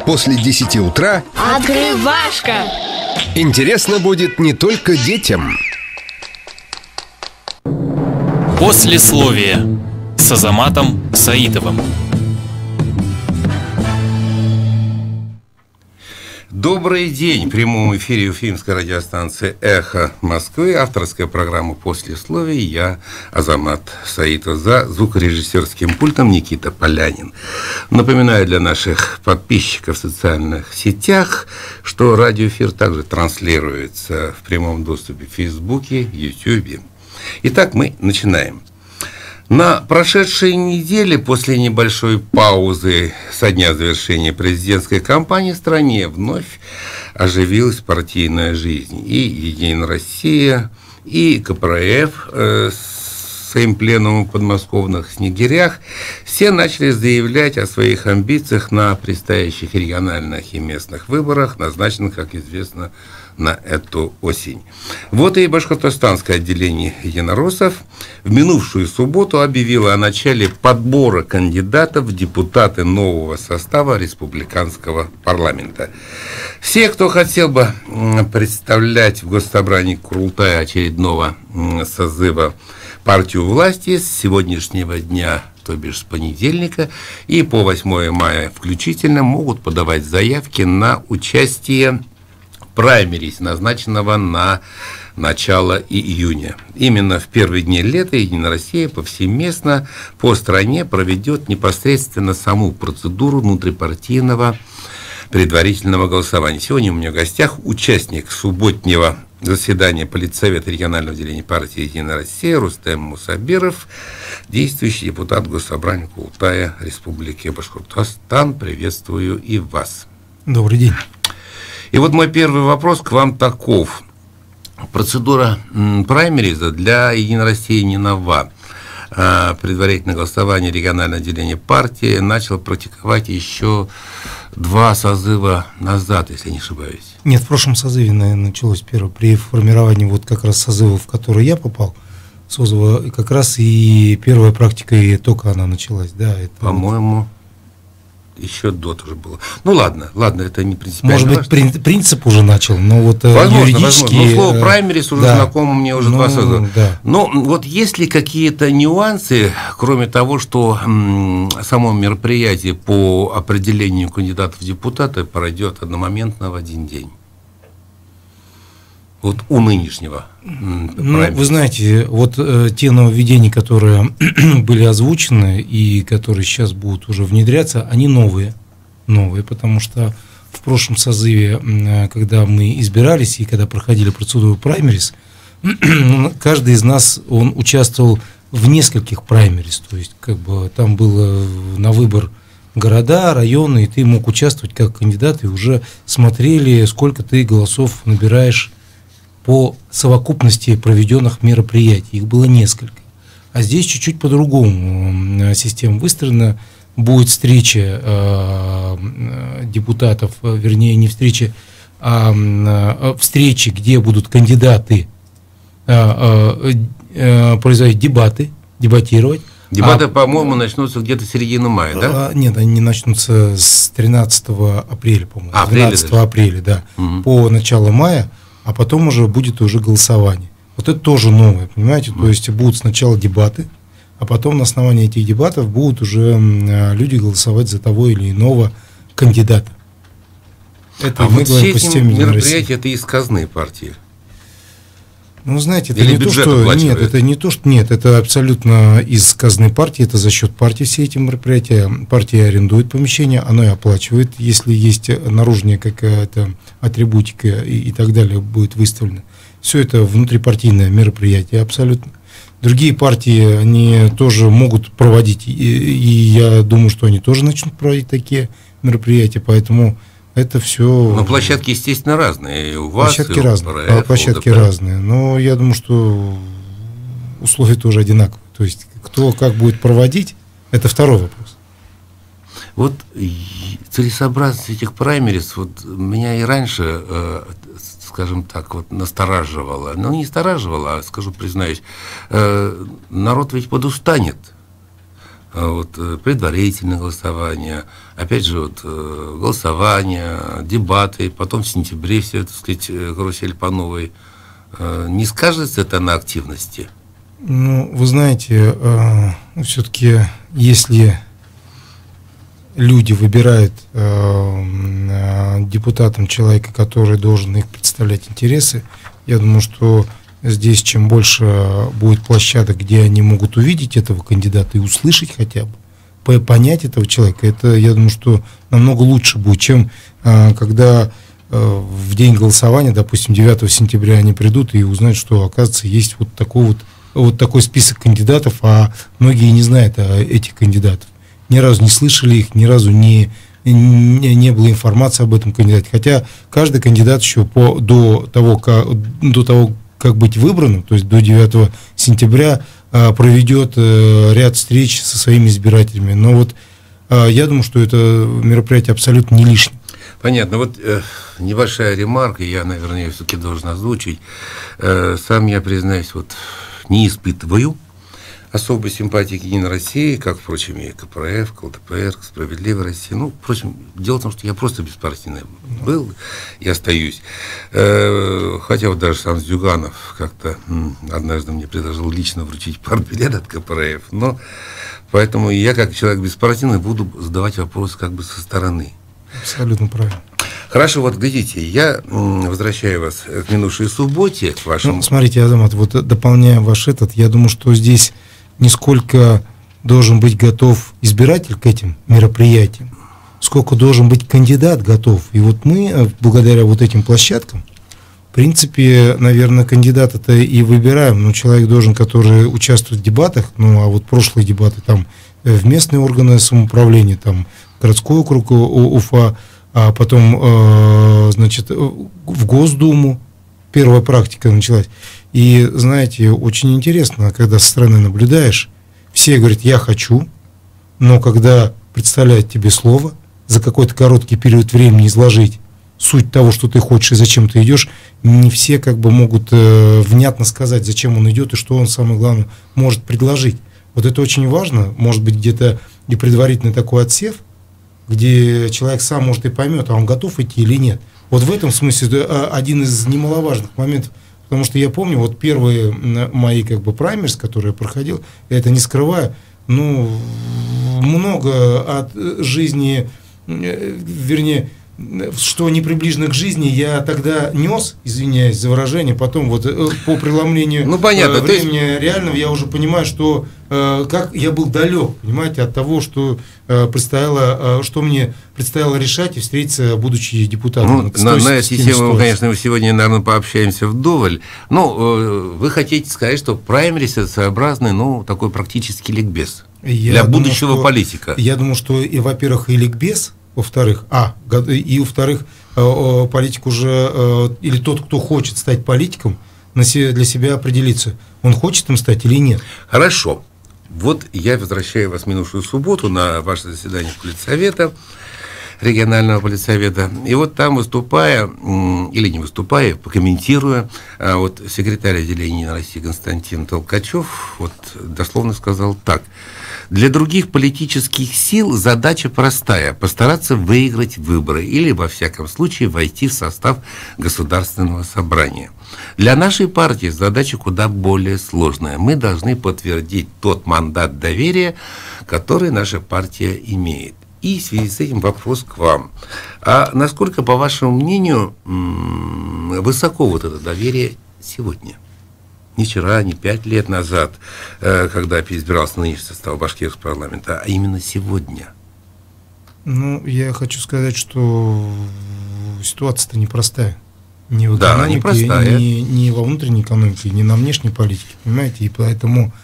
После 10 утра Открывашка. Интересно будет не только детям. Послесловие с Азаматом Саитовым. Добрый день! В прямом эфире уфимской радиостанции «Эхо Москвы». Авторская программа «Послесловие». Я, Азамат Саитов. За звукорежиссерским пультом Никита Полянин. Напоминаю для наших подписчиков в социальных сетях, что радиоэфир также транслируется в прямом доступе в Фейсбуке, Ютубе. Итак, мы начинаем. На прошедшей неделе, после небольшой паузы со дня завершения президентской кампании, в стране вновь оживилась партийная жизнь. И «Единая Россия», и КПРФ с своим пленумом в подмосковных Снегирях все начали заявлять о своих амбициях на предстоящих региональных и местных выборах, назначенных, как известно, на эту осень. Вот и башкортостанское отделение единороссов в минувшую субботу объявило о начале подбора кандидатов в депутаты нового состава республиканского парламента. Все, кто хотел бы представлять в Госсобрании Курултая очередного созыва партию власти, с сегодняшнего дня, то бишь с понедельника, и по 8 мая включительно могут подавать заявки на участие праймерис, назначенного на начало июня. Именно в первые дни лета «Единая Россия» повсеместно по стране проведет непосредственно саму процедуру внутрипартийного предварительного голосования. Сегодня у меня в гостях участник субботнего заседания Политсовета регионального отделения партии «Единая Россия» Рустем Мусабиров, действующий депутат Госсобрания Курултая Республики Башкортостан. Приветствую и вас. Добрый день. И вот мой первый вопрос к вам таков. Процедура праймериза для «Единой России» не нова. Предварительное голосование регионального отделения партии начало практиковать еще 2 созыва назад, если не ошибаюсь. Нет, в прошлом созыве, наверное, началось первое. При формировании вот как раз созыва, в который я попал, созыва, как раз и первая практика, и только она началась. Да, это по-моему, еще до тоже было. Ну ладно, это не принципиально. Может быть, принцип уже начал, но вот возможно, юридически... Возможно. Но слово праймерис уже знакомо мне уже 2 созыва. Да. Но вот есть ли какие-то нюансы, кроме того, что само мероприятие по определению кандидатов в депутаты пройдет одномоментно в один день? Вот у нынешнего. Вы знаете, вот те нововведения, которые были озвучены и которые сейчас будут уже внедряться, они новые, потому что в прошлом созыве, когда мы избирались и когда проходили процедуру праймерис, каждый из нас, он участвовал в нескольких праймерис, то есть как бы там было на выбор города, районы, и ты мог участвовать как кандидат, и уже смотрели, сколько ты голосов набираешь по совокупности проведенных мероприятий. Их было несколько. А здесь чуть-чуть по-другому система выстроена. Будет встреча депутатов, вернее, не встреча, а встречи, где будут кандидаты производить дебатировать. Дебаты, по-моему, начнутся где-то в середине мая, да? Нет, они начнутся с 13 апреля, по-моему. 12 апреля, да. По началу мая. А потом уже будет уже голосование. Вот это тоже новое, понимаете? То есть будут сначала дебаты, а потом на основании этих дебатов будут уже люди голосовать за того или иного кандидата. Это мы вот говорим все эти мероприятия, это из казны партии? Ну, знаете, это не то, что... Нет, это не то, что... Нет, это абсолютно из казны партии, это за счет партии все эти мероприятия. Партия арендует помещение, оно и оплачивает, если есть наружная какая-то атрибутика и так далее будет выставлено. Все это внутрипартийное мероприятие абсолютно. Другие партии, они тоже могут проводить, и я думаю, что они тоже начнут проводить такие мероприятия, поэтому... Это все. Но площадки, естественно, разные. И у вас, площадки разные. Площадки разные. Но я думаю, что условия тоже одинаковые. То есть, кто как будет проводить, это второй вопрос. Вот целесообразность этих праймерис вот меня и раньше, скажем так, вот настораживала. Ну, не настораживала, а, скажу, признаюсь, народ ведь подустанет предварительное голосование, опять же, голосование, дебаты, потом в сентябре все это, так сказать, карусель по новой. Не скажется это на активности? Ну, вы знаете, все-таки, если люди выбирают депутатом человека, который должен их представлять интересы, я думаю, что здесь чем больше будет площадок, где они могут увидеть этого кандидата и услышать хотя бы, понять этого человека, это, я думаю, что намного лучше будет, чем когда в день голосования, допустим, 9 сентября они придут и узнают, что, оказывается, есть вот такой список кандидатов, а многие не знают этих кандидатов. Ни разу не слышали их, ни разу не было информации об этом кандидате. Хотя каждый кандидат еще до того, как быть выбранным, то есть до 9 сентября, проведет ряд встреч со своими избирателями. Но вот я думаю, что это мероприятие абсолютно не лишнее. Понятно. Небольшая ремарка, я, наверное, ее все-таки должен озвучить. Сам я, признаюсь, не испытываю особой симпатии к Единой России, как, впрочем, и КПРФ, к ЛДПР, к Справедливой России. Впрочем, дело в том, что я просто беспартийный был и остаюсь. Хотя даже сам Зюганов как-то однажды мне предложил лично вручить партбилет от КПРФ. Но поэтому я, как человек беспартийный, буду задавать вопросы как бы со стороны. Абсолютно правильно. Хорошо, глядите, я возвращаю вас к минувшей субботе, к вашему... Смотрите, Азамат, дополняя я думаю, что здесь не сколько должен быть готов избиратель к этим мероприятиям, сколько должен быть кандидат готов. И мы, благодаря этим площадкам, в принципе, наверное, кандидата-то и выбираем. Но человек должен, который участвует в дебатах, прошлые дебаты, там, в местные органы самоуправления, там, городской округ Уфа, а потом, в Госдуму первая практика началась. И, знаете, очень интересно, когда со стороны наблюдаешь, все говорят, я хочу, но когда представляют тебе слово, за какой-то короткий период времени изложить суть того, что ты хочешь и зачем ты идешь, не все могут внятно сказать, зачем он идет и что он, самое главное, может предложить. Это очень важно, может быть, где-то и предварительный такой отсев, где человек сам, может, и поймет, а он готов идти или нет. В этом смысле один из немаловажных моментов, потому что я помню, первые мои праймерс, которые я проходил, я это не скрываю, много от жизни, вернее, что не приближено к жизни, я тогда нес, извиняюсь за выражение, потом по преломлению времени реального я уже понимаю, что как я был далек, понимаете, от того, что мне предстояло решать и встретиться, будучи депутатом. На эти темы мы, конечно, сегодня, наверное, пообщаемся вдоволь. Вы хотите сказать, что праймерис — это своеобразный, такой практический ликбез для будущего политика? Я думаю, что, во-первых, и ликбез, во-вторых, политик уже, или тот, кто хочет стать политиком, для себя определиться, он хочет им стать или нет. Хорошо. Я возвращаю вас в минувшую субботу на ваше заседание политсовета, регионального политсовета. И там, выступая, или не выступая, комментируя, секретарь отделения России Константин Толкачев дословно сказал так: для других политических сил задача простая – постараться выиграть выборы или, во всяком случае, войти в состав Государственного собрания. Для нашей партии задача куда более сложная. Мы должны подтвердить тот мандат доверия, который наша партия имеет. И в связи с этим вопрос к вам. А насколько, по вашему мнению, высоко это доверие сегодня? Не вчера, не 5 лет назад, когда переизбирался нынешний состав башкирского парламента, а именно сегодня? Я хочу сказать, что ситуация-то непростая. Ни в экономике, ни во внутренней экономике, ни на внешней политике, понимаете? И поэтому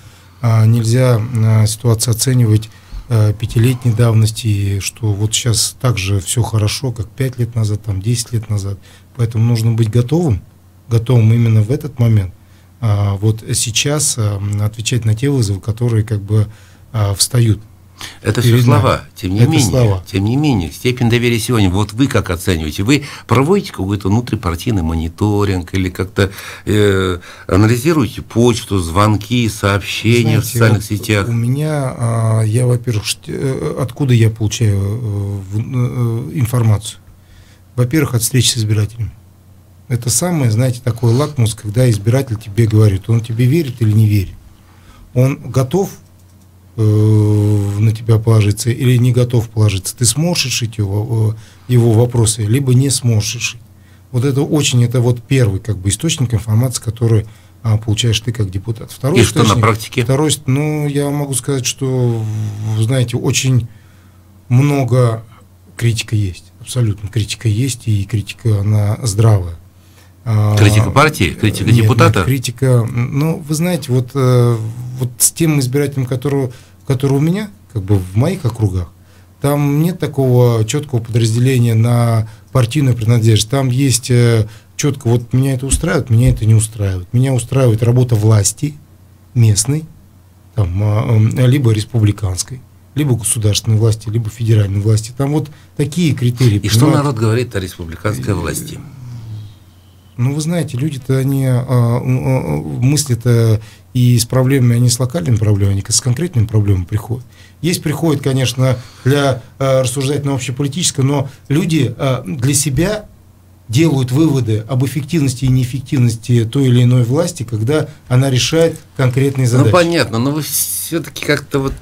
нельзя ситуацию оценивать 5-летней давности, что сейчас так же все хорошо, как 5 лет назад, 10 лет назад. Поэтому нужно быть готовым именно в этот момент. Сейчас отвечать на те вызовы, которые встают. Это все слова, тем не менее, степень доверия сегодня, вот вы как оцениваете? Вы проводите какой-то внутрипартийный мониторинг или как-то анализируете почту, звонки, сообщения, знаете, в социальных сетях? У меня, я, во-первых, откуда я получаю информацию? Во-первых, от встреч с избирателями. Это самое, знаете, такой лакмус, когда избиратель тебе говорит, он тебе верит или не верит. Он готов на тебя положиться или не готов положиться, ты сможешь решить его вопросы, либо не сможешь решить. Вот это это вот первый как бы источник информации, который получаешь ты как депутат. Второй источник, что на практике? Второй, я могу сказать, что, знаете, очень много критика есть, абсолютно критика есть, и критика, она здравая. Критика партии? Критика депутата? Нет, критика, вы знаете, вот с тем избирателем, который у меня, как бы в моих округах, там нет такого четкого подразделения на партийную принадлежность. Там есть четко, вот меня это устраивает, меня это не устраивает. Меня устраивает работа власти местной, там, либо республиканской, либо государственной власти, либо федеральной власти. Там вот такие критерии. И что народ говорит о республиканской власти? Вы знаете, люди-то, они мыслят и с проблемами, они с локальными проблемами, они с конкретными проблемами приходят. Есть приходят, конечно, для рассуждать на общеполитическое, но люди для себя делают выводы об эффективности и неэффективности той или иной власти, когда она решает конкретные задачи. Понятно, но вы все-таки как-то вот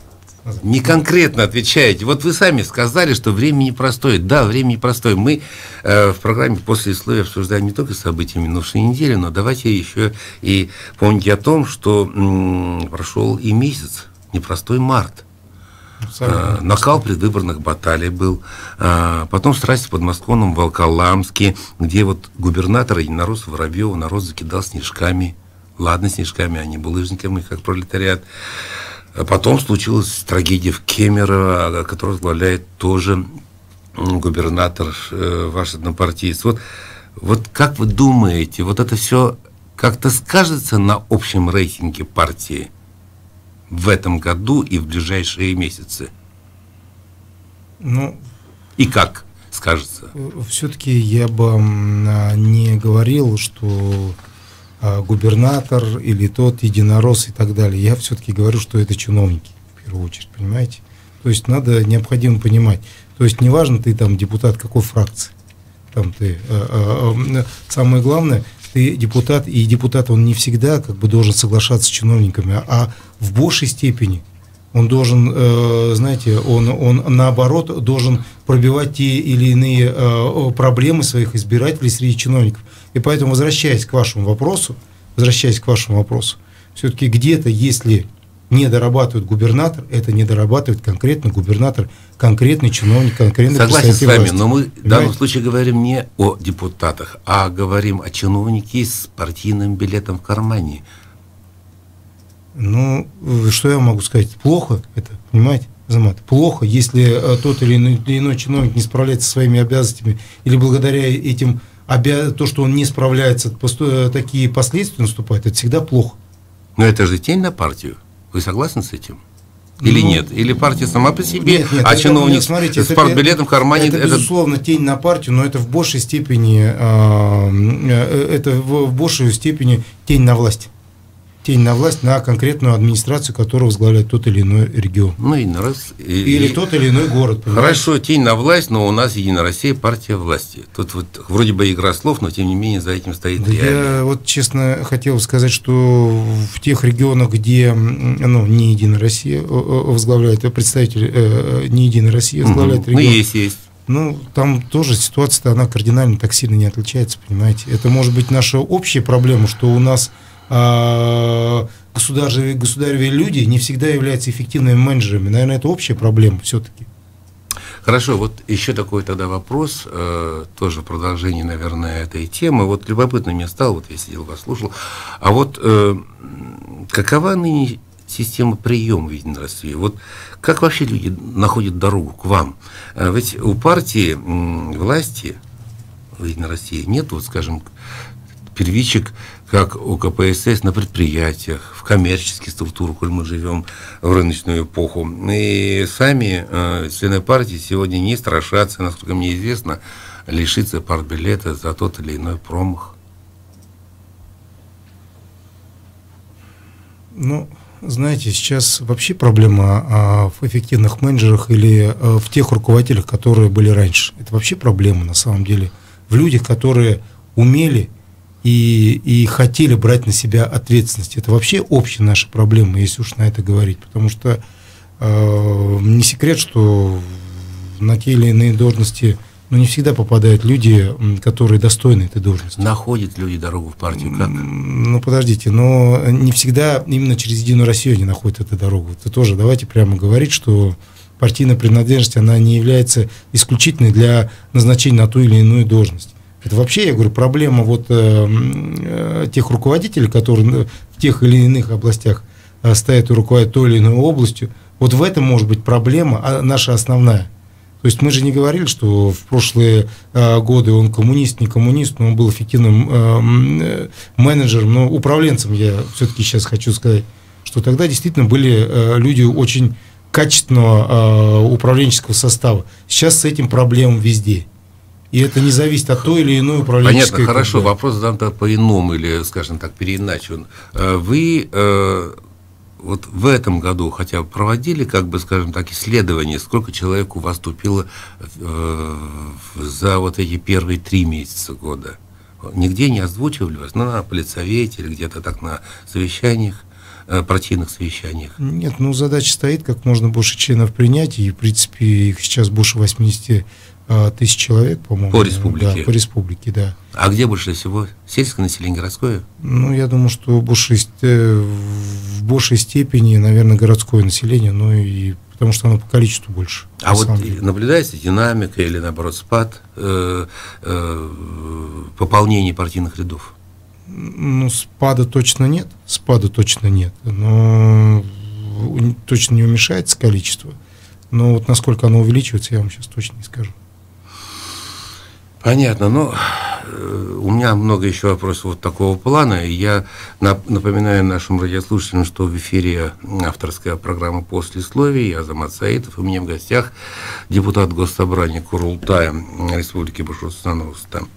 не конкретно отвечаете. Вот вы сами сказали, что время непростое. Да, время непростое. Мы в программе «Послесловие» обсуждаем не только события минувшей недели, но давайте еще и помните о том, что прошел и месяц, непростой март. Накал предвыборных баталий был. Потом страсти в подмосковном Волоколамске, где вот губернатор единорос Воробьева народ закидал снежками. Ладно, снежками, а не булыжниками, как пролетариат. Потом случилась трагедия в Кемерово, которую возглавляет тоже губернатор, ваш однопартиец. Вот как вы думаете, вот это все как-то скажется на общем рейтинге партии в этом году и в ближайшие месяцы? И как скажется? Все-таки я бы не говорил, что губернатор или тот единорос и так далее. Я все-таки говорю, что это чиновники, в первую очередь, понимаете? То есть необходимо понимать. То есть неважно, ты там депутат какой фракции. Там ты, самое главное, ты депутат, и депутат, он не всегда как бы должен соглашаться с чиновниками, а в большей степени он должен, знаете, он наоборот должен пробивать те или иные проблемы своих избирателей среди чиновников. И поэтому, возвращаясь к вашему вопросу, все-таки где-то, если не дорабатывает губернатор, это не дорабатывает конкретно губернатор, конкретный чиновник, конкретный представитель власти. Согласен с вами, но мы в данном случае говорим не о депутатах, а говорим о чиновнике с партийным билетом в кармане. Что я могу сказать? Плохо это, понимаете, Азамат? Плохо, если тот или иной чиновник не справляется со своими обязанностями, или благодаря этим то, что он не справляется, такие последствия наступают, это всегда плохо. Но это же тень на партию. Вы согласны с этим? Или нет? Или партия сама по себе, нет, а чиновник с партбилетом в кармане... Это, безусловно, тень на партию, но это в большей степени, тень на власть. Тень на власть, на конкретную администрацию, которую возглавляет тот или иной регион. Или тот или иной город. Понимаете? Хорошо, тень на власть, но у нас Единая Россия, партия власти. Тут вот вроде бы игра слов, но тем не менее за этим стоит реально. Я честно хотел сказать, что в тех регионах, где не Единая Россия возглавляет, а представитель не Единой России возглавляет регион. Есть. Там тоже ситуация-то, она кардинально так сильно не отличается, понимаете. Это может быть наша общая проблема, что у нас государевые люди не всегда являются эффективными менеджерами. Наверное, это общая проблема все-таки. Хорошо, вот еще такой тогда вопрос, тоже продолжение, наверное, этой темы. Вот любопытно мне стало, вот я сидел, вас слушал. А вот какова ныне система приема в Единой России? Вот как вообще люди находят дорогу к вам? Ведь у партии власти в Единой России нет, вот, скажем, первичек как у КПСС на предприятиях, в коммерческих структурах, коль мы живем в рыночную эпоху. И сами члены партии сегодня не страшатся, насколько мне известно, лишиться партбилета за тот или иной промах. Ну, знаете, сейчас вообще проблема в эффективных менеджерах или в тех руководителях, которые были раньше. Это вообще проблема на самом деле в людях, которые умели и хотели брать на себя ответственность. Это вообще общая наша проблема, если уж на это говорить. Потому что не секрет, что на те или иные должности не всегда попадают люди, которые достойны этой должности. Находят люди дорогу в партию как? Ну, подождите, но не всегда именно через Единую Россию они находят эту дорогу. Это тоже давайте прямо говорить, что партийная принадлежность, она не является исключительной для назначения на ту или иную должность. Это вообще, я говорю, проблема вот тех руководителей, которые в тех или иных областях стоят и руководят той или иной областью. Вот в этом может быть проблема наша основная. То есть мы же не говорили, что в прошлые годы он коммунист, не коммунист, но он был эффективным менеджером, но управленцем, я все-таки сейчас хочу сказать, что тогда действительно были люди очень качественного управленческого состава. Сейчас с этим проблем везде. И это не зависит от той или иной управленческой... Понятно, хорошо, вопрос задан по-иному или, скажем так, переиначен. Вы вот в этом году хотя бы проводили, как бы, скажем так, исследование, сколько человек у вас вступило за вот эти первые 3 месяца года? Нигде не озвучивали вас? Ну, на политсовете или где-то так на совещаниях, партийных совещаниях? Нет, задача стоит, как можно больше членов принять, и, в принципе, их сейчас больше 80 тысяч человек, по-моему. По республике? Да, по республике, да. А где больше всего? Сельское население, городское? Я думаю, что в большей степени, наверное, городское население, и потому что оно по количеству больше. А вот наблюдается динамика или, наоборот, спад пополнения партийных рядов? Спада точно нет, но точно не уменьшается количество. Но вот насколько оно увеличивается, я вам сейчас точно не скажу. Понятно, но у меня много еще вопросов вот такого плана. И я напоминаю нашим радиослушателям, что в эфире авторская программа «Послесловие». Я Азамат Саитов. У меня в гостях депутат Госсобрания Курултая Республики Башкортостан Рустам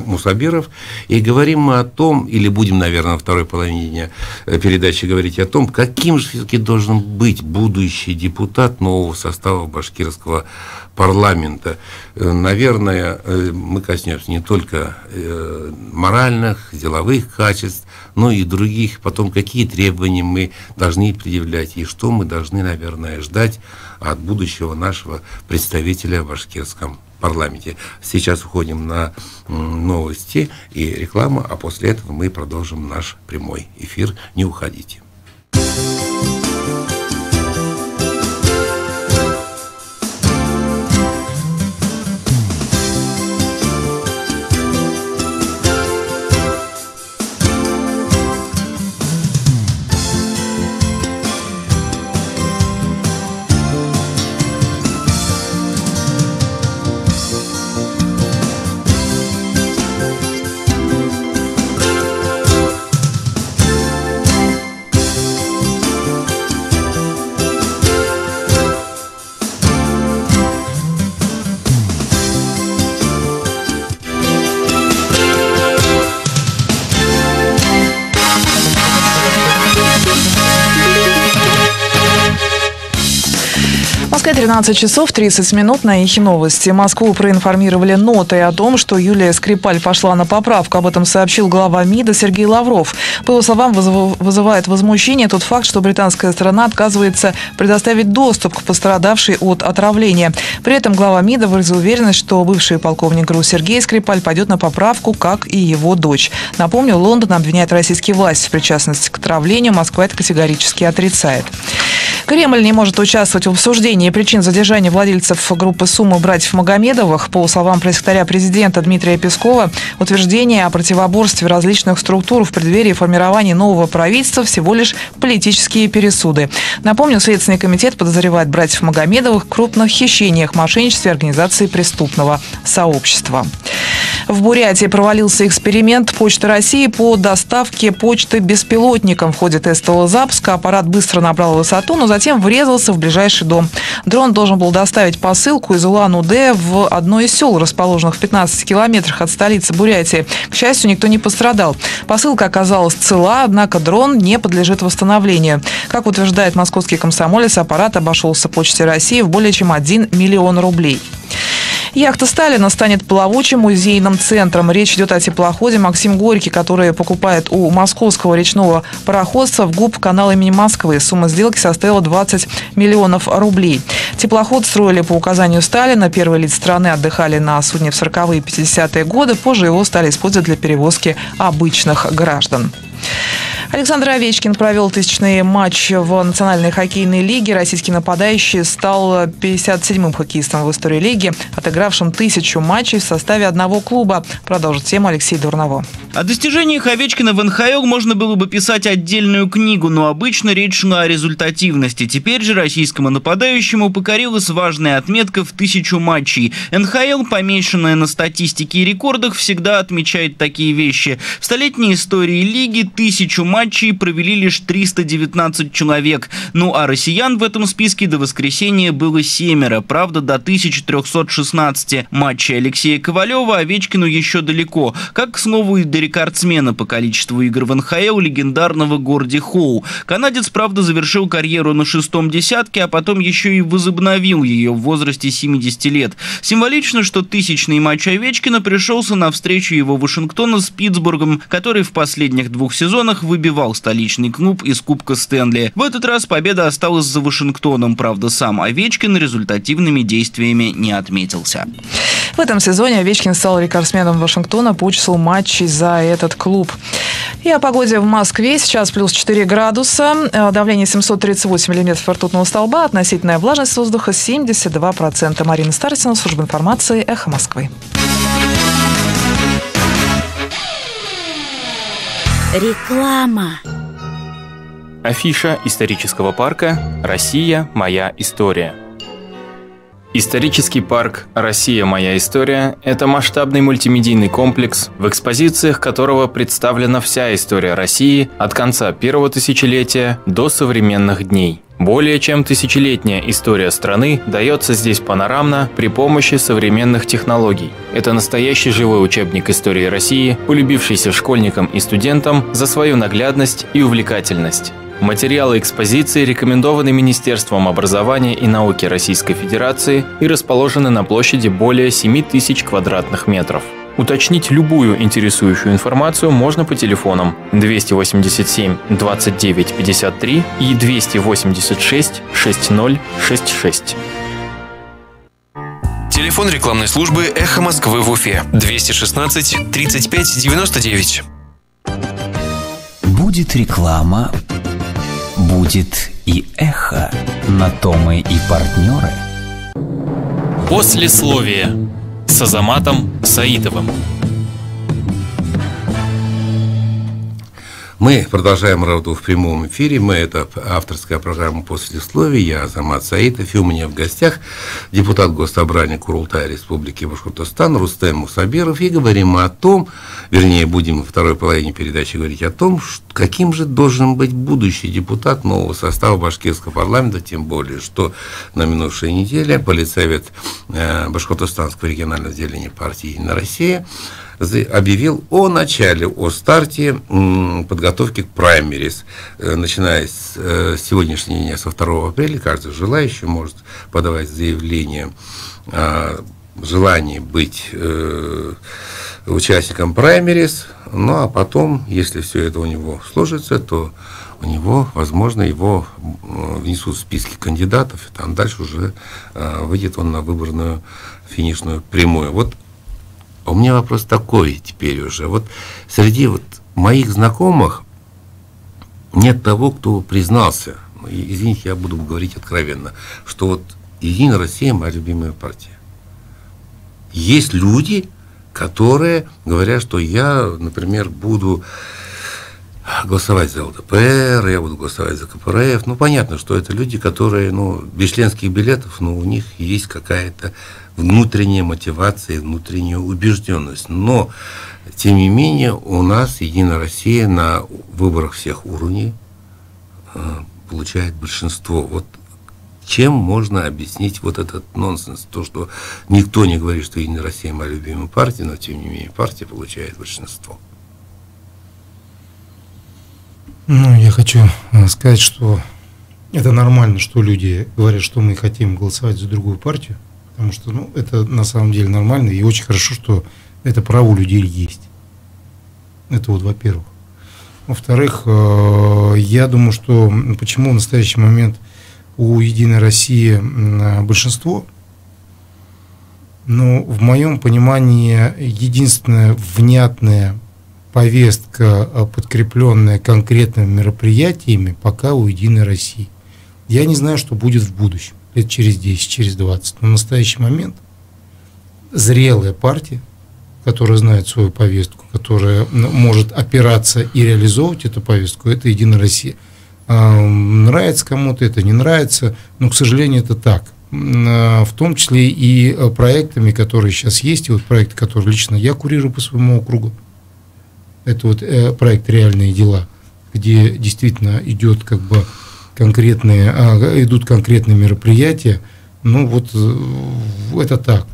Мусабиров. И говорим мы о том, или будем, наверное, во второй половине передачи говорить о том, каким же все-таки должен быть будущий депутат нового состава башкирского парламента. Наверное, мы коснемся не только моральных, деловых качеств, но и других. Потом, какие требования мы должны предъявлять и что мы должны, наверное, ждать от будущего нашего представителя в башкирском парламенте. Сейчас уходим на новости и рекламу, а после этого мы продолжим наш прямой эфир. Не уходите. В Москве 13 часов 30 минут. На Эхе новости. Москву проинформировали нотой о том, что Юлия Скрипаль пошла на поправку. Об этом сообщил глава МИДа Сергей Лавров. По его словам, вызывает возмущение тот факт, что британская сторона отказывается предоставить доступ к пострадавшей от отравления. При этом глава МИДа выразил уверенность, что бывший полковник ГРУ Сергей Скрипаль пойдет на поправку, как и его дочь. Напомню, Лондон обвиняет российские власти в причастности к отравлению. Москва это категорически отрицает. Кремль не может участвовать в обсуждении причин задержания владельцев группы «Суммы» братьев Магомедовых. По словам пресс-секретаря президента Дмитрия Пескова, утверждение о противоборстве различных структур в преддверии формирования нового правительства всего лишь политические пересуды. Напомню, Следственный комитет подозревает братьев Магомедовых в крупных хищениях, мошенничестве и организации преступного сообщества. В Бурятии провалился эксперимент Почты России по доставке почты беспилотником. В ходе тестового запуска аппарат быстро набрал высоту, но затем врезался в ближайший дом. Дрон должен был доставить посылку из Улан-Удэ в одно из сел, расположенных в 15 километрах от столицы Бурятии. К счастью, никто не пострадал. Посылка оказалась цела, однако дрон не подлежит восстановлению. Как утверждает московский комсомолец, аппарат обошелся Почте России в более чем 1 миллион рублей. Яхта Сталина станет плавучим музейным центром. Речь идет о теплоходе «Максим Горький», который покупает у московского речного пароходства в ГУП канала имени Москвы. Сумма сделки составила 20 миллионов рублей. Теплоход строили по указанию Сталина. Первые лица страны отдыхали на судне в 40-е и 50-е годы. Позже его стали использовать для перевозки обычных граждан. Александр Овечкин провел 1000-й матч в Национальной хоккейной лиге. Российский нападающий стал 57-м хоккеистом в истории лиги, отыгравшим 1000 матчей в составе одного клуба. Продолжит тему Алексей Дурново. О достижениях Овечкина в НХЛ можно было бы писать отдельную книгу, но обычно речь шла о результативности. Теперь же российскому нападающему покорилась важная отметка в 1000 матчей. НХЛ, помешанная на статистике и рекордах, всегда отмечает такие вещи. В столетней истории лиги 1000 матчей провели лишь 319 человек. Ну а россиян в этом списке до воскресенья было 7. Правда, до 1316 матчей Алексея Ковалева Овечкину еще далеко. Как, к слову, и до рекордсмена по количеству игр в НХЛ легендарного Горди Хоу. Канадец, правда, завершил карьеру на 6-м десятке, а потом еще и возобновил ее в возрасте 70 лет. Символично, что 1000-й матч Овечкина пришелся на встречу его Вашингтона с Питтсбургом, который в последних 2 сезонах выбивал столичный клуб из Кубка Стэнли. В этот раз победа осталась за Вашингтоном, правда, сам Овечкин результативными действиями не отметился. В этом сезоне Овечкин стал рекордсменом Вашингтона по числу матчей за этот клуб. И о погоде в Москве. Сейчас плюс 4 градуса, давление 738 миллиметров ртутного столба, относительная влажность воздуха 72%. Марина Старостина, служба информации, Эхо Москвы. Реклама. Афиша исторического парка «Россия. Моя история». Исторический парк «Россия. Моя история» – это масштабный мультимедийный комплекс, в экспозициях которого представлена вся история России от конца первого тысячелетия до современных дней. Более чем тысячелетняя история страны дается здесь панорамно при помощи современных технологий. Это настоящий живой учебник истории России, полюбившийся школьникам и студентам за свою наглядность и увлекательность. Материалы экспозиции рекомендованы Министерством образования и науки Российской Федерации и расположены на площади более 7000 квадратных метров. Уточнить любую интересующую информацию можно по телефонам 287 29 53 и 286 6066. Телефон рекламной службы «Эхо Москвы» в Уфе 216 35 99. Будет реклама, будет и эхо. На то мы и партнеры. Послесловие с Азаматом Саитовым. Мы продолжаем работу в прямом эфире. Это авторская программа «Послесловие». Я Азамат Саитов. И у меня в гостях депутат Госсобрания Курултая Республики Башкортостан Рустем Мусабиров. И говорим о том, вернее, будем во второй половине передачи говорить о том, каким же должен быть будущий депутат нового состава башкирского парламента, тем более, что на минувшей неделе Политсовет Башкортостанского регионального отделения партии «Единая Россия» объявил о старте подготовки к праймерис. Начиная с сегодняшнего дня, со 2 апреля, каждый желающий может подавать заявление о желании быть участником праймерис. Ну, а потом, если все это у него сложится, то у него, возможно, его внесут в списки кандидатов, и там дальше уже выйдет он на выборную финишную прямую. Вот у меня вопрос такой теперь уже. Вот среди моих знакомых нет того, кто признался, извините, я буду говорить откровенно, что «Единая Россия» – моя любимая партия. Есть люди, которые говорят, что я, например, буду голосовать за ЛДПР, я буду голосовать за КПРФ. Ну, понятно, что это люди, которые, без членских билетов, но у них есть какая-то внутренняя мотивация, внутренняя убежденность. Но, тем не менее, у нас Единая Россия на выборах всех уровней получает большинство. Вот чем можно объяснить вот этот нонсенс? То, что никто не говорит, что Единая Россия моя любимая партия, но, тем не менее, партия получает большинство. Я хочу сказать, что это нормально, что люди говорят, что мы хотим голосовать за другую партию, потому что это на самом деле нормально, и очень хорошо, что это право у людей есть. Это вот во-первых. Во-вторых, я думаю, что почему в настоящий момент у Единой России большинство, в моем понимании единственная внятная повестка, подкрепленная конкретными мероприятиями, пока у Единой России. Я не знаю, что будет в будущем, лет через 10, через 20. Но в настоящий момент зрелая партия, которая знает свою повестку, которая может опираться и реализовывать эту повестку, это Единая Россия. Нравится кому-то это, не нравится, но, к сожалению, это так. В том числе и проектами, которые сейчас есть, и вот проекты, которые лично я курирую по своему округу. Это вот проект «Реальные дела», где действительно идут конкретные то так.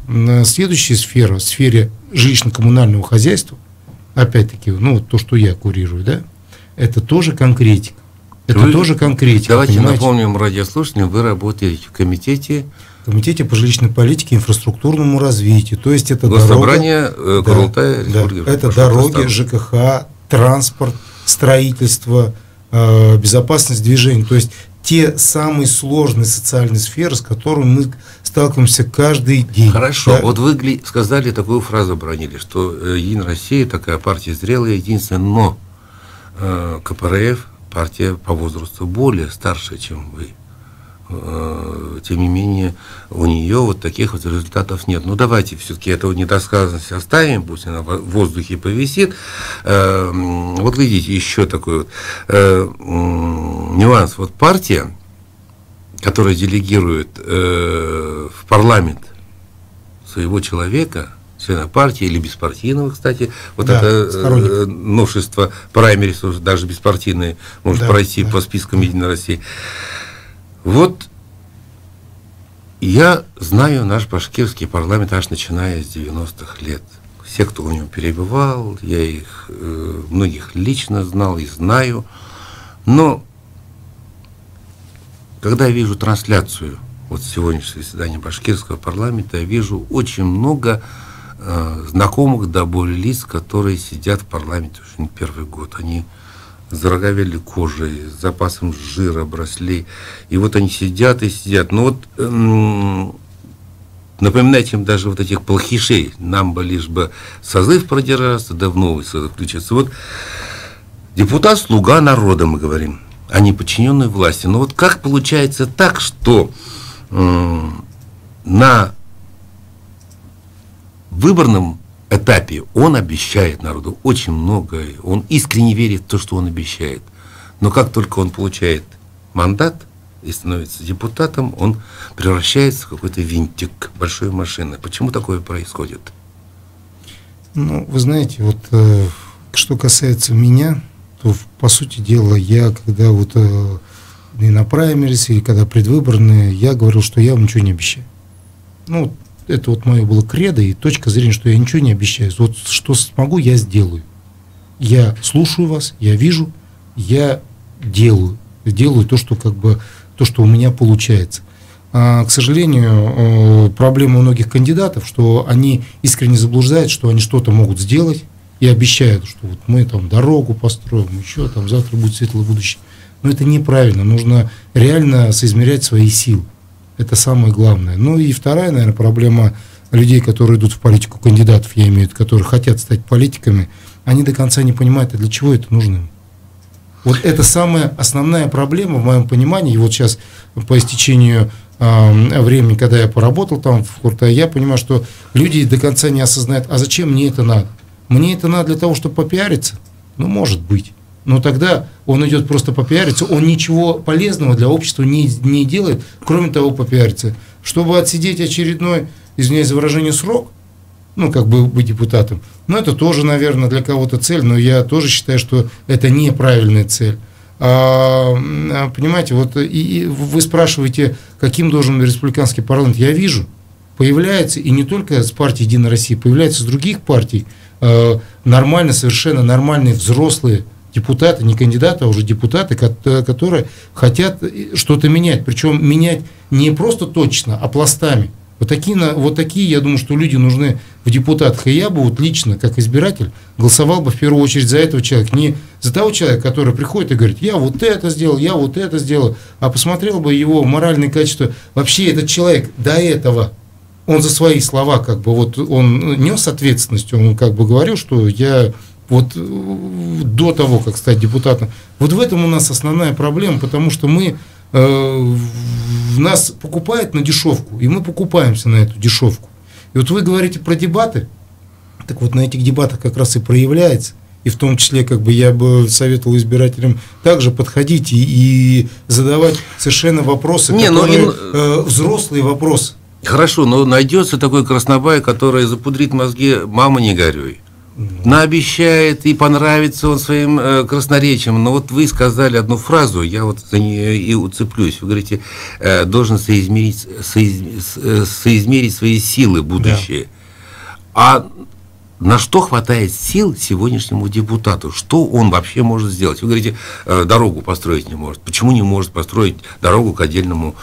Следующая сфера, в сфере жилищно-коммунального хозяйства, опять-таки, то, что я курирую, да, это тоже конкретика. Тоже конкретика. Давайте напомним радиослушателям, вы работаете в комитете по жилищной политике и инфраструктурному развитию. То есть это Госсобрание Курултая Республики. Это дороги, ЖКХ, транспорт, строительство, безопасность движения. То есть те самые сложные социальные сферы, с которыми мы сталкиваемся каждый день. Хорошо. Да? Вот вы сказали такую фразу, обронили, что Единая Россия такая партия зрелая, единственная, но КПРФ партия по возрасту более старшая, чем вы. Тем не менее, у нее вот таких вот результатов нет. Давайте все-таки эту недосказанность оставим, пусть она в воздухе повисит. Вот видите, еще такой нюанс. Вот партия, которая делегирует в парламент своего человека, члена партии или беспартийного, кстати, это новшество праймерис, даже беспартийные может пройти по спискам Единой России. Вот я знаю наш башкирский парламент аж начиная с 90-х лет. Все, кто в нем перебывал, я их многих лично знал и знаю. Но когда я вижу трансляцию сегодняшнего заседания башкирского парламента, я вижу очень много знакомых до боли лиц, которые сидят в парламенте уже не первый год. Они зароговели кожей, с запасом жира, брослей. И вот они сидят и сидят. Напоминайте им даже вот этих плохишей. Нам бы лишь бы созыв продержаться, да в новый созыв включиться. Вот депутат – слуга народа, мы говорим, а не подчиненный власти. Но вот как получается так, что на выборном этапе он обещает народу очень многое, он искренне верит в то, что он обещает. Но как только он получает мандат и становится депутатом, он превращается в какой-то винтик большой машины. Почему такое происходит? Вы знаете, что касается меня, то по сути дела я, когда и на праймерис, или когда предвыборные, я говорил, что я вам ничего не обещаю. Это мое было кредо и точка зрения, что я ничего не обещаю. Что смогу, я сделаю. Я слушаю вас, я вижу, я делаю. Делаю то, что у меня получается. К сожалению, проблема у многих кандидатов, что они искренне заблуждают, что они что-то могут сделать и обещают, что мы дорогу построим, еще завтра будет светлое будущее. Но это неправильно. Нужно реально соизмерять свои силы. Это самое главное. И вторая, наверное, проблема людей, которые идут в политику, кандидатов, я имею в виду, которые хотят стать политиками, они до конца не понимают, а для чего это нужно им. Это самая основная проблема в моем понимании. И сейчас по истечению времени, когда я поработал там в Курултае, я понимаю, что люди до конца не осознают, а зачем мне это надо? Мне это надо для того, чтобы попиариться? Может быть. Но тогда он идет просто попиариться, он ничего полезного для общества не делает, кроме того попиариться. Чтобы отсидеть очередной, извиняюсь за выражение, срок, ну, как бы быть депутатом, ну, это тоже, наверное, для кого-то цель, но я тоже считаю, что это неправильная цель. Понимаете, вот и вы спрашиваете, каким должен быть республиканский парламент. Я вижу, появляется, и не только с партии «Единая Россия», появляется с других партий нормально, совершенно нормальные взрослые депутаты, не кандидаты, а уже депутаты, которые хотят что-то менять. Причем менять не просто точно, а пластами. Вот такие, я думаю, что люди нужны в депутатах. И я бы вот лично, как избиратель, голосовал бы в первую очередь за этого человека. Не за того человека, который приходит и говорит, я вот это сделал, я вот это сделал, а посмотрел бы его моральные качества. Вообще этот человек до этого, он за свои слова, как бы, вот он нес ответственность, он как бы говорил, что я вот до того, как стать депутатом. Вот в этом у нас основная проблема, потому что нас покупают на дешевку, и мы покупаемся на эту дешевку. И вот вы говорите про дебаты, так вот на этих дебатах как раз и проявляется, и в том числе как бы я бы советовал избирателям также подходить и задавать совершенно вопросы, взрослые вопросы. Хорошо, но найдется такой краснобай, который запудрит мозги, мама не горюй. Наобещает и понравится он своим красноречием. Но вот вы сказали одну фразу, я вот за нее и уцеплюсь. Вы говорите, должен соизмерить свои силы будущее. Да. А на что хватает сил сегодняшнему депутату? Что он вообще может сделать? Вы говорите, дорогу построить не может. Почему не может построить дорогу к отдельному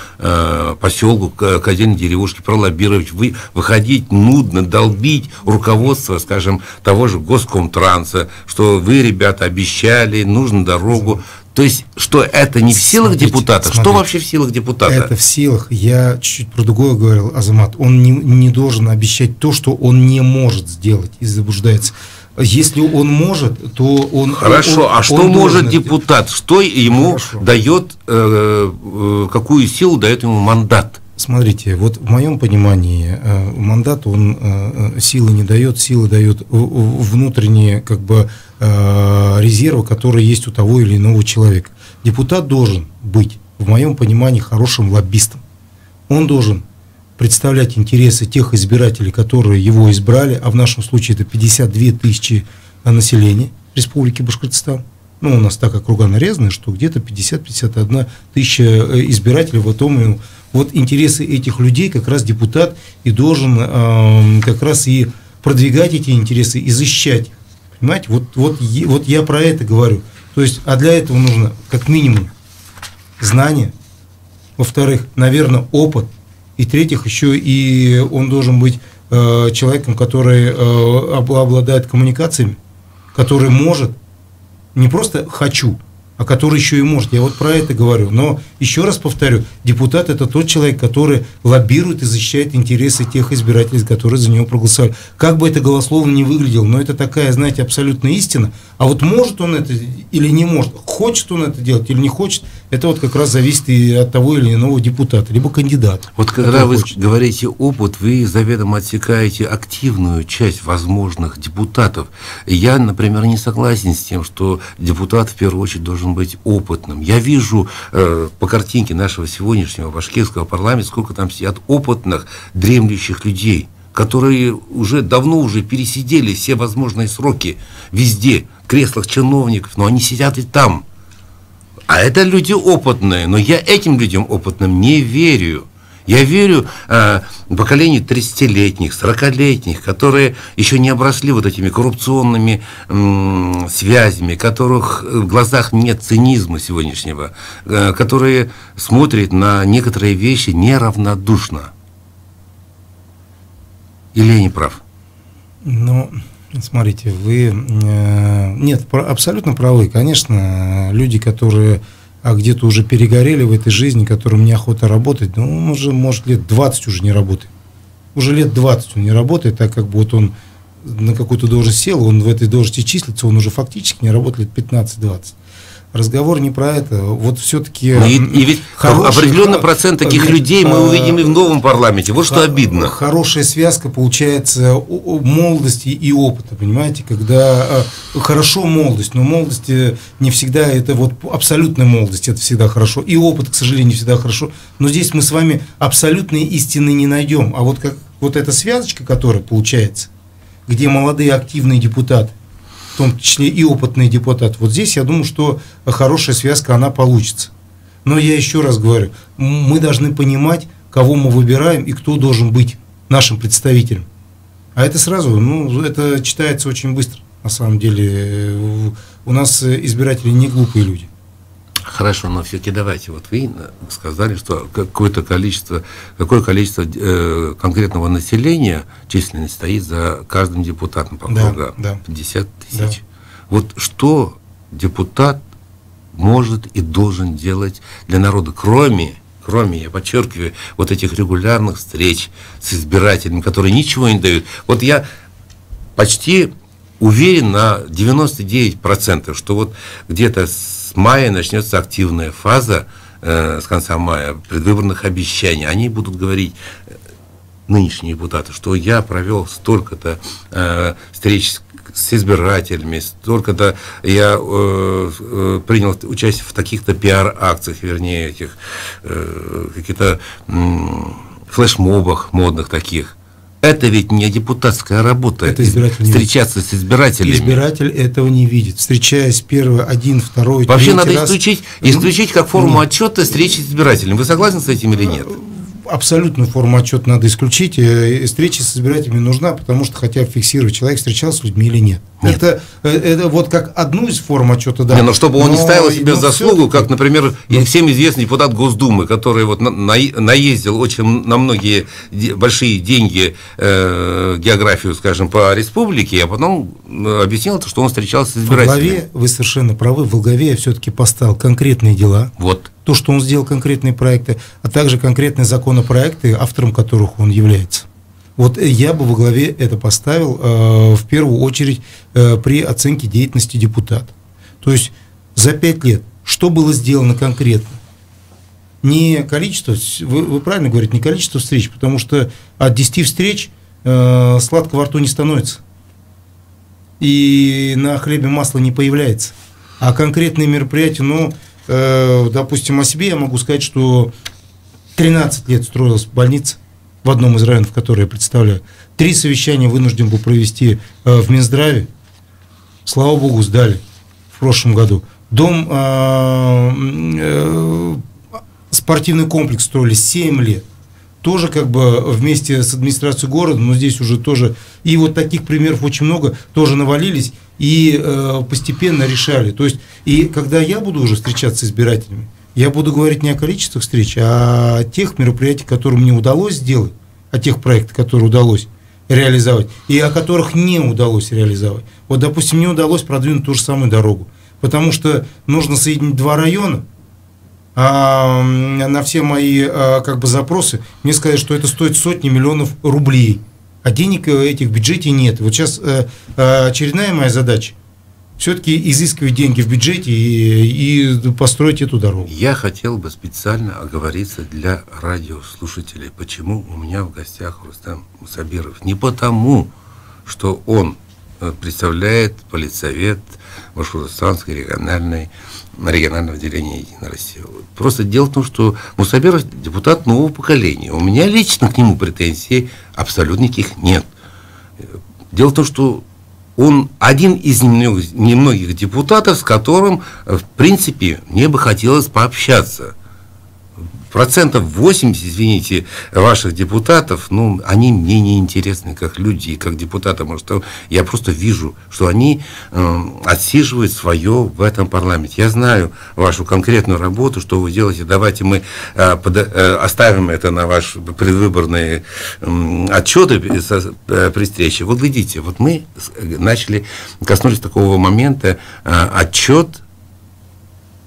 поселку, к отдельной деревушке, пролоббировать, выходить нудно, долбить руководство, скажем, того же Госкомтранса, что вы, ребята, обещали, нужно дорогу. То есть, что это не в силах депутата? Что вообще в силах депутата? Это в силах. Я чуть-чуть про другое говорил, Азамат. Он не должен обещать то, что он не может сделать, и заблуждается. Если он может, то он... Хорошо, а что может депутат? Что ему дает, какую силу дает ему мандат? Смотрите, вот в моем понимании мандат, он силы не дает, силы дает внутренние как бы резервы, которые есть у того или иного человека. Депутат должен быть, в моем понимании, хорошим лоббистом. Он должен представлять интересы тех избирателей, которые его избрали, а в нашем случае это 52 тысячи населения Республики Башкортостан. Ну, у нас так округа нарезаны, что где-то 50-51 тысяча избирателей в этом. Вот интересы этих людей как раз депутат и должен как раз и продвигать эти интересы и защищать их. Понимаете, вот я про это говорю. То есть, а для этого нужно как минимум знания, во-вторых, наверное, опыт, и в-третьих, еще и он должен быть человеком, который обладает коммуникациями, который может, не просто хочу, а который еще и может. Я вот про это говорю. Но еще раз повторю, депутат – это тот человек, который лоббирует и защищает интересы тех избирателей, которые за него проголосовали. Как бы это голословно ни выглядело, но это такая, знаете, абсолютная истина. А вот может он это или не может, хочет он это делать или не хочет, это вот как раз зависит и от того или иного депутата, либо кандидата. Вот когда вы говорите опыт, вы заведомо отсекаете активную часть возможных депутатов. Я, например, не согласен с тем, что депутат в первую очередь должен быть опытным. Я вижу по картинке нашего сегодняшнего башкирского парламента, сколько там сидят опытных, дремлющих людей, которые уже давно пересидели все возможные сроки везде, в креслах чиновников, но они сидят и там. А это люди опытные, но я этим людям опытным не верю. Я верю поколению 30-летних, 40-летних, которые еще не обросли вот этими коррупционными связями, которых в глазах нет цинизма сегодняшнего, которые смотрят на некоторые вещи неравнодушно. Или я не прав? Ну, смотрите, вы... Нет, абсолютно правы. Конечно, люди, которые... где-то уже перегорели в этой жизни, которым неохота работать, но он уже, может, лет 20 уже не работает. Уже лет 20 он не работает, так как бы вот он на какую-то должность сел, он в этой должности числится, он уже фактически не работает лет 15-20. разговор не про это. Вот все-таки... И ведь определенный процент таких людей мы увидим и в новом парламенте. Вот что обидно. Хорошая связка получается молодости и опыта, понимаете? Когда хорошо молодость, но молодость не всегда это вот абсолютная молодость, это всегда хорошо. И опыт, к сожалению, не всегда хорошо. Но здесь мы с вами абсолютной истины не найдем. А вот, вот эта связочка, которая получается, где молодые активные депутаты, в том числе и опытный депутат. Вот здесь, я думаю, что хорошая связка, она получится. Но я еще раз говорю, мы должны понимать, кого мы выбираем и кто должен быть нашим представителем. А это сразу, это читается очень быстро, на самом деле. У нас избиратели не глупые люди. Хорошо, но все-таки давайте, вот вы сказали, что какое количество конкретного населения численность стоит за каждым депутатом по округам, 50 тысяч. Да. Вот что депутат может и должен делать для народа, кроме, я подчеркиваю, вот этих регулярных встреч с избирателями, которые ничего не дают. Вот я почти уверен на 99%, что вот где-то с мая начнется активная фаза, с конца мая, предвыборных обещаний. Они будут говорить, нынешние депутаты, что я провел столько-то встреч с избирателями, столько-то я принял участие в таких-то пиар-акциях, вернее, этих каких-то флешмобах модных таких. Это ведь не депутатская работа, это встречаться с избирателями. Избиратель этого не видит. Встречаясь один, второй, вообще надо исключить как форму отчета встречи с избирателями. Вы согласны с этим или нет? Абсолютную форму отчета надо исключить. Встреча с избирателями нужна, потому что хотя бы фиксировать, человек встречался с людьми или нет. Это вот как одну из форм отчета, да. Но чтобы он не ставил себе заслугу, как, например, всем известный депутат Госдумы, который вот наездил очень на многие большие деньги, географию, скажем, по республике, а потом объяснил, что он встречался с избирателями. В главе, вы совершенно правы, в главе я все-таки поставил конкретные дела. Вот. То, что он сделал конкретные проекты, а также конкретные законопроекты, автором которых он является. Вот я бы во главе это поставил в первую очередь при оценке деятельности депутата. То есть за 5 лет что было сделано конкретно? Не количество, вы правильно говорите, не количество встреч, потому что от 10 встреч сладко во рту не становится. И на хлебе масло не появляется. А конкретные мероприятия, допустим, о себе я могу сказать, что 13 лет строилась больница в одном из районов, который я представляю. 3 совещания вынужден был провести в Минздраве. Слава богу, сдали в прошлом году. Спортивный комплекс строили 7 лет. Тоже как бы вместе с администрацией города, но здесь уже тоже. И вот таких примеров очень много, тоже навалились и постепенно решали. То есть, и когда я буду уже встречаться с избирателями, я буду говорить не о количестве встреч, а о тех мероприятиях, которые мне удалось сделать, о тех проектах, которые удалось реализовать, и о которых не удалось реализовать. Вот, допустим, мне удалось продвинуть ту же самую дорогу, потому что нужно соединить 2 района, а на все мои запросы мне сказали, что это стоит сотни миллионов рублей, а денег этих в бюджете нет. Вот сейчас очередная моя задача все-таки изыскивать деньги в бюджете и построить эту дорогу. Я хотел бы специально оговориться для радиослушателей, почему у меня в гостях Рустам Мусабиров. Не потому, что он представляет политсовет Башкортостанской регионального отделения «Единой России». Просто дело в том, что Мусабиров депутат нового поколения. У меня лично к нему претензий абсолютно никаких нет. Дело в том, что он один из немногих депутатов, с которым, в принципе, мне бы хотелось пообщаться. 80%, извините, ваших депутатов, они мне не интересны как люди, как депутаты. Может, я просто вижу, что они отсиживают свое в этом парламенте. Я знаю вашу конкретную работу, что вы делаете. Давайте мы оставим это на ваши предвыборные отчеты при встрече. Вот глядите, вот мы коснулись такого момента, отчет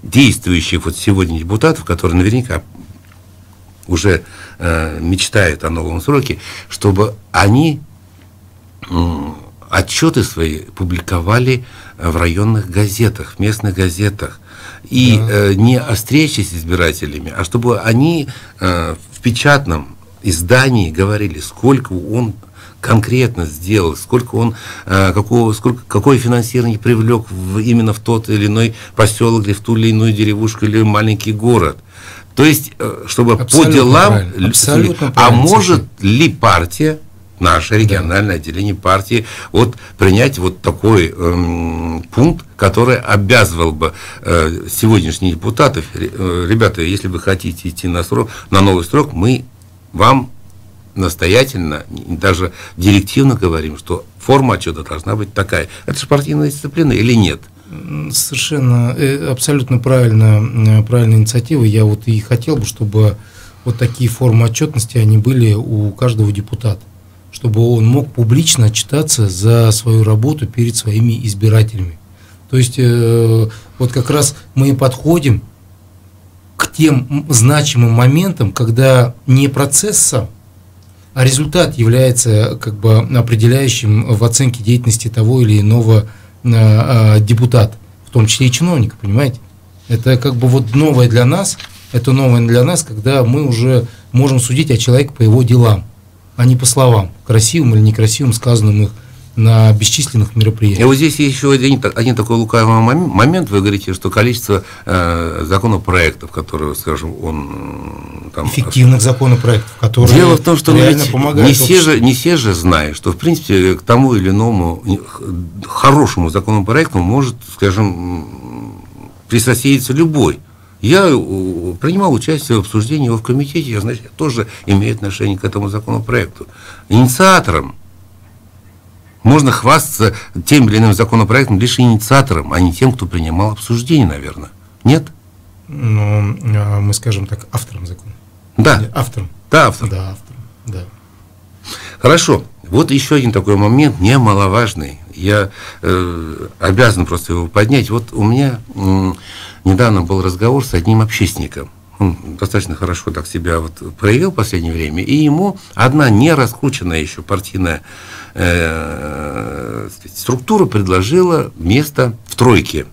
действующих вот сегодня депутатов, которые наверняка уже мечтают о новом сроке, чтобы они отчеты свои публиковали в районных газетах, в местных газетах. И не о встрече с избирателями, а чтобы они в печатном издании говорили, сколько он конкретно сделал, сколько он, какое финансирование привлек именно в тот или иной поселок, или в ту или иную деревушку, или маленький город. То есть, чтобы абсолютно по делам, а может ли партия, наше региональное отделение партии, вот принять вот такой пункт, который обязывал бы сегодняшних депутатов, ребята, если вы хотите идти на новый срок, мы вам настоятельно, даже директивно говорим, что форма отчета должна быть такая. Это же партийная дисциплина или нет? Совершенно, абсолютно правильная инициатива. Я вот и хотел бы, чтобы вот такие формы отчетности, они были у каждого депутата, чтобы он мог публично отчитаться за свою работу перед своими избирателями. То есть, вот как раз мы и подходим к тем значимым моментам, когда не процесс сам, а результат является как бы определяющим в оценке деятельности того или иного депутата, в том числе и чиновника, понимаете? Это как бы вот новое для нас, когда мы уже можем судить о человеке по его делам, а не по словам, красивым или некрасивым, сказанным их на бесчисленных мероприятиях. И вот здесь еще один такой лукавый момент. Вы говорите, что количество законопроектов, которые, скажем, эффективных законопроектов, которые дело в том, что реально помогают. Не все же знают, что, в принципе, к тому или иному хорошему законопроекту может, скажем, присоединиться любой. Я принимал участие в обсуждении его в комитете, я, значит, тоже имею отношение к этому законопроекту. Инициатором можно хвастаться тем или иным законопроектом лишь инициатором, а не тем, кто принимал обсуждение, наверное. Нет? Ну, мы скажем так, автором закона. Да. Автором. Да, автором. Да, автором. Да. Хорошо. Вот еще один такой момент, немаловажный. Я обязан просто его поднять. Вот у меня недавно был разговор с одним общественником. Он достаточно хорошо так себя вот проявил в последнее время. И ему одна не раскрученная еще партийная структура предложила место в тройке,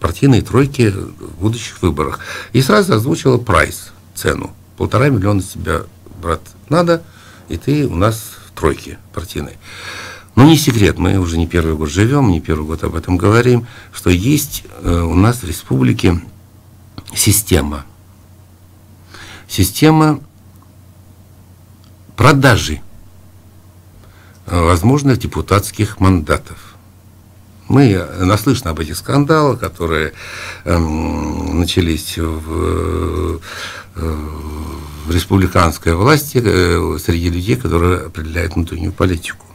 партийной тройке в будущих выборах. И сразу озвучила прайс, цену. 1,5 миллиона тебя, брат, надо, и ты у нас в тройке партийной. Но не секрет, мы уже не первый год живем, не первый год об этом говорим, что есть у нас в республике система продажи возможных депутатских мандатов. Мы наслышаны об этих скандалах, которые начались в республиканской власти среди людей, которые определяют внутреннюю политику.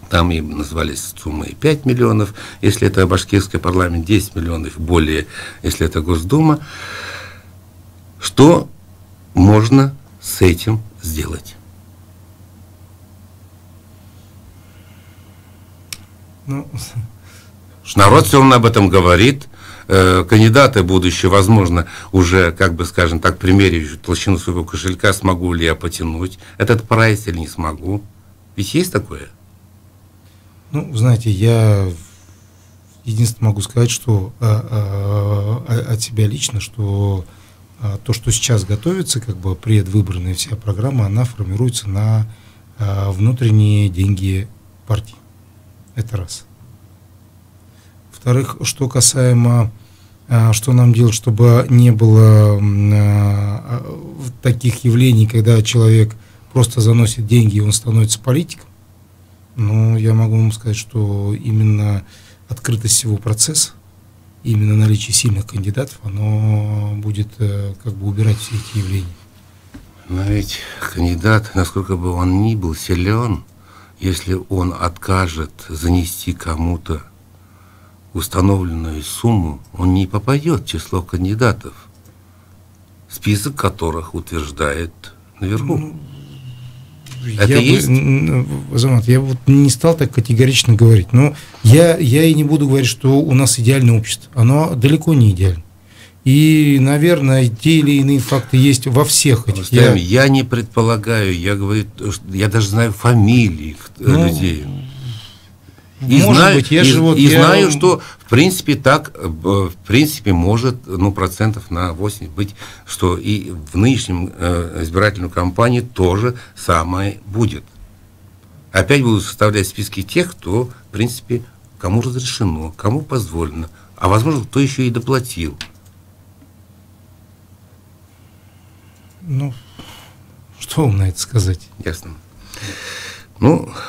Там им назвались суммы 5 миллионов, если это башкирский парламент, 10 миллионов более, если это Госдума. Что можно с этим сделать? Ну, народ все равно об этом говорит. Кандидаты будущие, возможно, уже, как бы, скажем так, примеряют толщину своего кошелька, смогу ли я потянуть этот прайс или не смогу. Ведь есть такое? Ну, знаете, я единственное могу сказать, что от себя лично, что то, что сейчас готовится, как бы предвыборная вся программа, она формируется на внутренние деньги партии. Это раз. Во-вторых, что касаемо, что нам делать, чтобы не было таких явлений, когда человек просто заносит деньги и он становится политиком, ну, я могу вам сказать, что именно открытость всего процесса, именно наличие сильных кандидатов, оно будет как бы убирать все эти явления. Но ведь кандидат, насколько бы он ни был силен, если он откажет занести кому-то установленную сумму, он не попадет в число кандидатов, список которых утверждает наверху. Это есть? Азамат, я вот не стал так категорично говорить, но я и не буду говорить, что у нас идеальное общество. Оно далеко не идеально. И, наверное, те или иные факты есть во всех этих. Я не предполагаю, я говорю, я даже знаю фамилии людей. И знаю, что в принципе так, в принципе может, процентов на 80 быть, что и в нынешнем избирательной кампании тоже самое будет. Опять будут составлять списки тех, кто, в принципе, кому разрешено, кому позволено, а возможно, кто еще и доплатил. Что вам на это сказать? Ясно.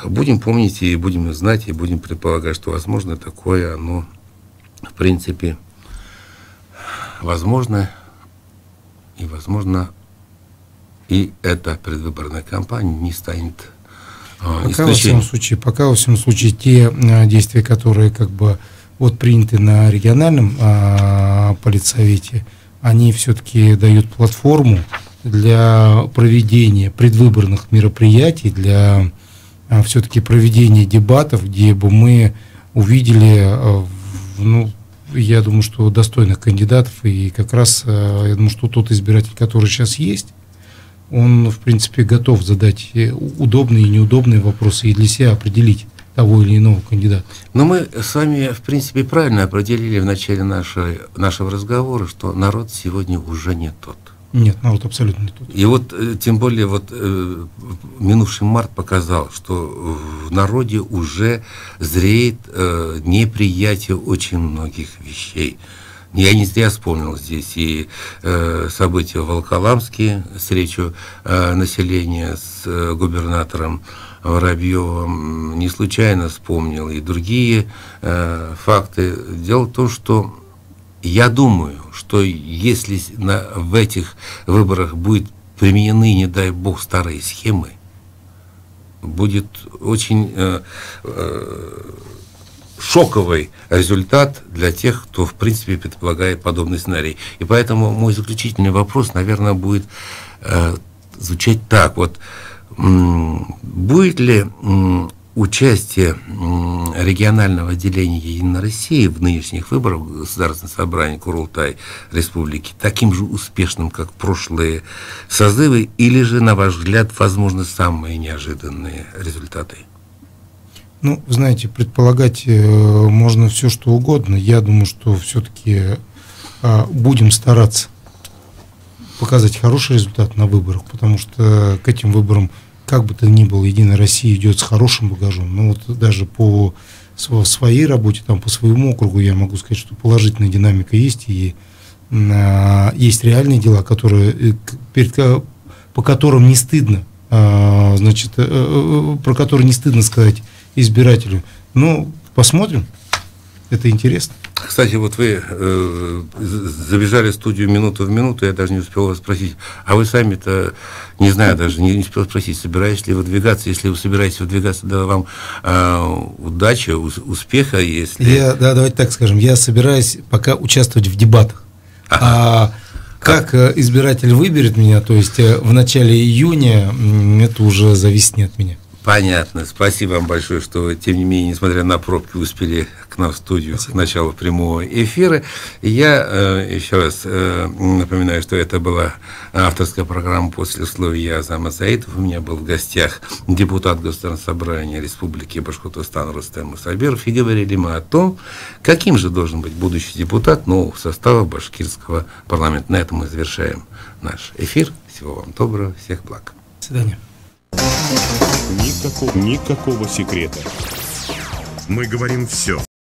Будем помнить и будем знать, и будем предполагать, что возможно такое, оно, в принципе, возможно, и эта предвыборная кампания не станет исключением. Пока, во всяком случае, те действия, которые приняты на региональном политсовете, они все-таки дают платформу для проведения предвыборных мероприятий, для все-таки проведения дебатов, где бы мы увидели, я думаю, что достойных кандидатов, и как раз, я думаю, что тот избиратель, который сейчас есть, он, в принципе, готов задать удобные и неудобные вопросы и для себя определить того или иного кандидата. Но мы с вами, в принципе, правильно определили в начале нашего разговора, что народ сегодня уже не тот. Нет, народ абсолютно не тот. И тем более, минувший март показал, что в народе уже зреет неприятие очень многих вещей. Я не зря вспомнил здесь и события в Волоколамске, встречу населения с губернатором Воробьевым, не случайно вспомнил и другие факты. Дело в том, что я думаю, что если в этих выборах будут применены, не дай бог, старые схемы, будет очень шоковый результат для тех, кто, в принципе, предполагает подобный сценарий. И поэтому мой заключительный вопрос, наверное, будет звучать так. Будет ли участие регионального отделения «Единой России» в нынешних выборах Государственного собрания Курултай Республики таким же успешным, как прошлые созывы, или же, на ваш взгляд, возможно, самые неожиданные результаты? Вы знаете, предполагать можно все, что угодно. Я думаю, что все-таки будем стараться показать хороший результат на выборах, потому что к этим выборам, как бы то ни было, «Единая Россия» идет с хорошим багажом. Даже по своей работе, по своему округу, я могу сказать, что положительная динамика есть, и есть реальные дела, по которым не стыдно, про которые не стыдно сказать избирателю. Посмотрим, это интересно. Кстати, вы забежали в студию минуту в минуту, я даже не успел вас спросить, а вы сами-то, не знаю, даже не успел спросить, собираетесь ли выдвигаться, если вы собираетесь выдвигаться, да вам удачи, успеха, если... Давайте так скажем, я собираюсь пока участвовать в дебатах. Как избиратель выберет меня, то есть в начале июня, это уже зависит не от меня. Понятно. Спасибо вам большое, что вы, тем не менее, несмотря на пробки, успели к нам в студию к началу прямого эфира. Я еще раз напоминаю, что это была авторская программа «Послесловие». Я Азамат Саитов. У меня был в гостях депутат Государственного собрания Республики Башкортостан Рустем Мусабиров. И говорили мы о том, каким же должен быть будущий депутат нового состава башкирского парламента. На этом мы завершаем наш эфир. Всего вам доброго, всех благ. До свидания. Никакого секрета. Мы говорим все.